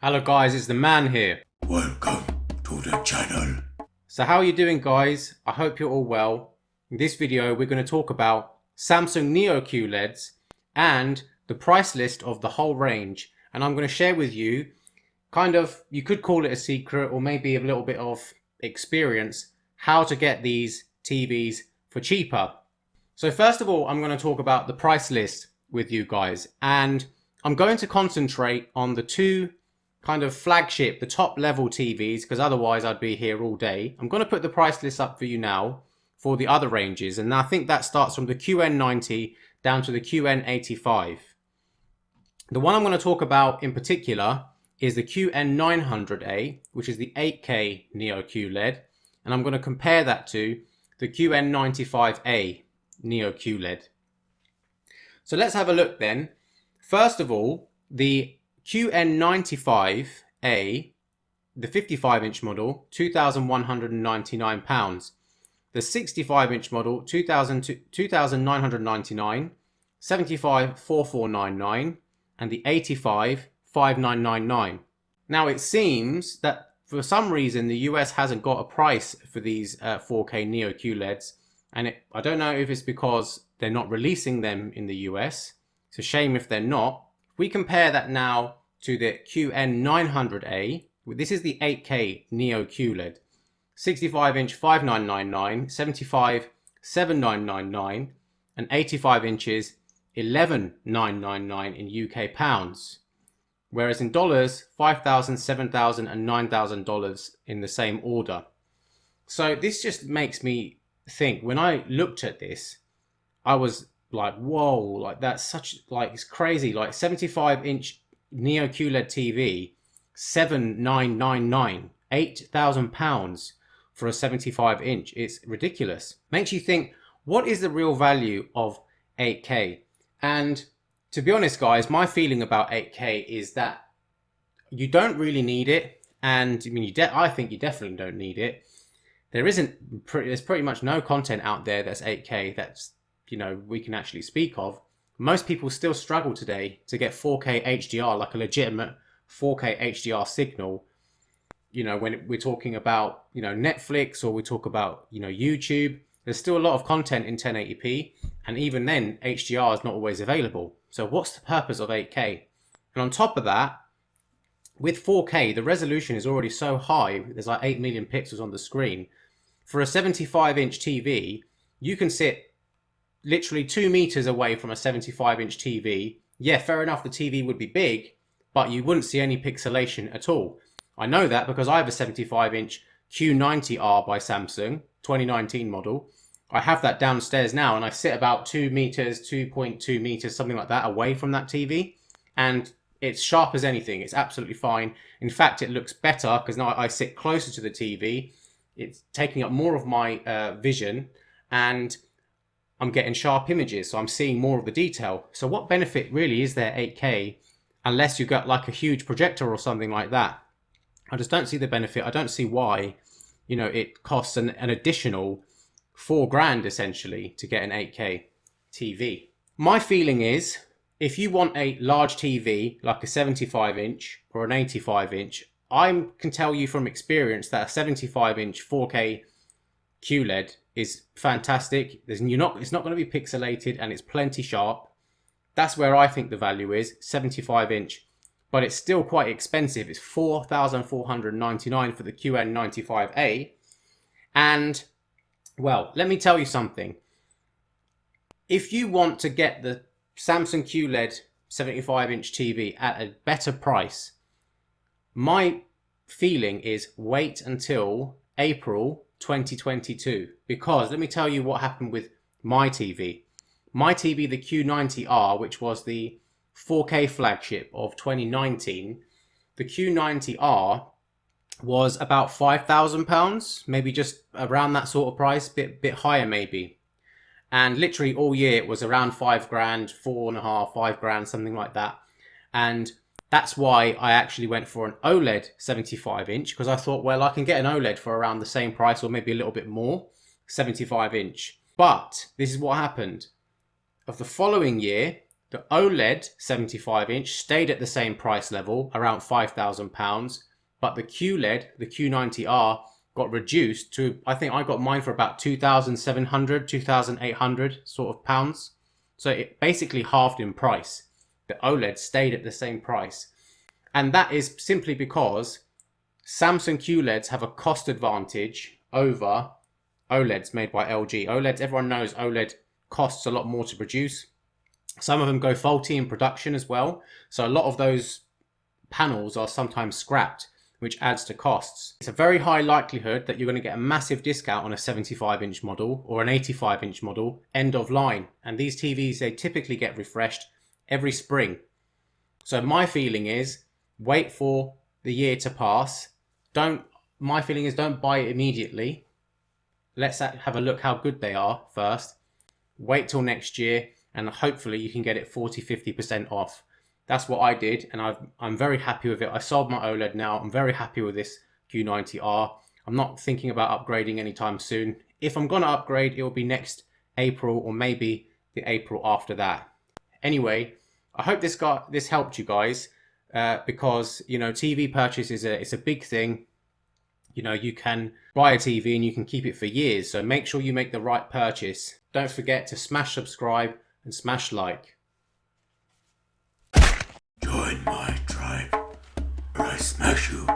Hello guys, it's the man here. Welcome to the channel. So how are you doing guys? I hope you're all well. In this video we're going to talk about Samsung Neo QLEDs and the price list of the whole range, and I'm going to share with you you could call it a secret or maybe a little bit of experience how to get these TVs for cheaper. So first of all, I'm going to talk about the price list with you guys, and I'm going to concentrate on the two flagship, the top level TVs, because otherwise I'd be here all day. I'm going to put the price list up for you now for the other ranges, and I think that starts from the QN90 down to the QN85. The one I'm going to talk about in particular is the QN900a, which is the 8K Neo QLED, and I'm going to compare that to the QN95a Neo QLED. So let's have a look then. First of all, the QN95a, the 55-inch model, £2,199. The 65-inch model, £2,999, 75, 4499, and the 85, 5999. Now it seems that for some reason the US hasn't got a price for these 4K Neo QLEDs, and I don't know if it's because they're not releasing them in the US. It's a shame if they're not. We compare that now to the QN900a. This is the 8K Neo QLED. 65-inch 5999, 75 7999, and 85 inches 11999 in UK pounds. Whereas in dollars, $5,000, $7,000, and $9,000 in the same order. So this just makes me think, when I looked at this, I was like, whoa, like that's such, like, it's crazy. Like 75-inch Neo QLED TV, 7,999, £8,000 for a 75-inch. It's ridiculous. Makes you think, what is the real value of 8K? And to be honest, guys, my feeling about 8K is that you don't really need it, and I mean, I think you definitely don't need it. There's pretty much no content out there that's 8K that's, we can actually speak of. Most people still struggle today to get 4K HDR, like a legitimate 4K HDR signal. When we're talking about, Netflix, or we talk about, YouTube, there's still a lot of content in 1080p, and even then HDR is not always available. So what's the purpose of 8K? And on top of that, with 4K, the resolution is already so high, there's like 8 million pixels on the screen. For a 75-inch TV, you can sit literally 2 meters away from a 75-inch TV. Yeah, fair enough, the TV would be big, but you wouldn't see any pixelation at all. I know that because I have a 75-inch Q90a by Samsung, 2019 model. I have that downstairs now, and I sit about 2 meters, 2.2 meters, something like that, away from that TV, and it's sharp as anything. It's absolutely fine. In fact, it looks better because now I sit closer to the TV. It's taking up more of my vision, and I'm getting sharp images, so I'm seeing more of the detail. So what benefit really is there 8K unless you got like a huge projector or something like that? I just don't see the benefit. I don't see why, it costs an additional £4,000 essentially to get an 8K TV. My feeling is, if you want a large TV like a 75-inch or an 85-inch, I can tell you from experience that a 75-inch 4K QLED is fantastic. It's not going to be pixelated, and it's plenty sharp. That's where I think the value is, 75-inch. But it's still quite expensive. It's $4,499 for the QN95a. And, well, let me tell you something. If you want to get the Samsung QLED 75-inch TV at a better price, my feeling is wait until April 2022. Because let me tell you what happened with my TV. My TV, the Q90R, which was the 4K flagship of 2019, the Q90R was about £5,000, maybe just around that sort of price, bit higher maybe. And literally all year it was around £5,000, 4.5, £5,000, something like that. And that's why I actually went for an OLED 75-inch, because I thought, well, I can get an OLED for around the same price or maybe a little bit more, 75-inch. But this is what happened. Of the following year, The OLED 75-inch stayed at the same price level, around £5,000, but the QLED, the Q90R, got reduced to, I think I got mine for about 2,700, 2,800 sort of pounds. So it basically halved in price. The OLED stayed at the same price. And that is simply because Samsung QLEDs have a cost advantage over OLEDs made by LG. OLEDs, everyone knows OLED costs a lot more to produce. Some of them go faulty in production as well. So a lot of those panels are sometimes scrapped, which adds to costs. It's a very high likelihood that you're going to get a massive discount on a 75-inch model or an 85-inch model, end of line. And these TVs, they typically get refreshed every spring. So my feeling is wait for the year to pass. My feeling is don't buy it immediately. Let's have a look how good they are first. Wait till next year and hopefully you can get it 40-50% off. That's what I did, and I'm very happy with it. I sold my OLED now. I'm very happy with this Q90R. I'm not thinking about upgrading anytime soon. If I'm going to upgrade, it will be next April or maybe the April after that. Anyway, I hope this helped you guys because, you know, TV purchase it's a big thing. You know, you can buy a TV and you can keep it for years. So make sure you make the right purchase. Don't forget to smash subscribe and smash like. Join my tribe, or I smash you.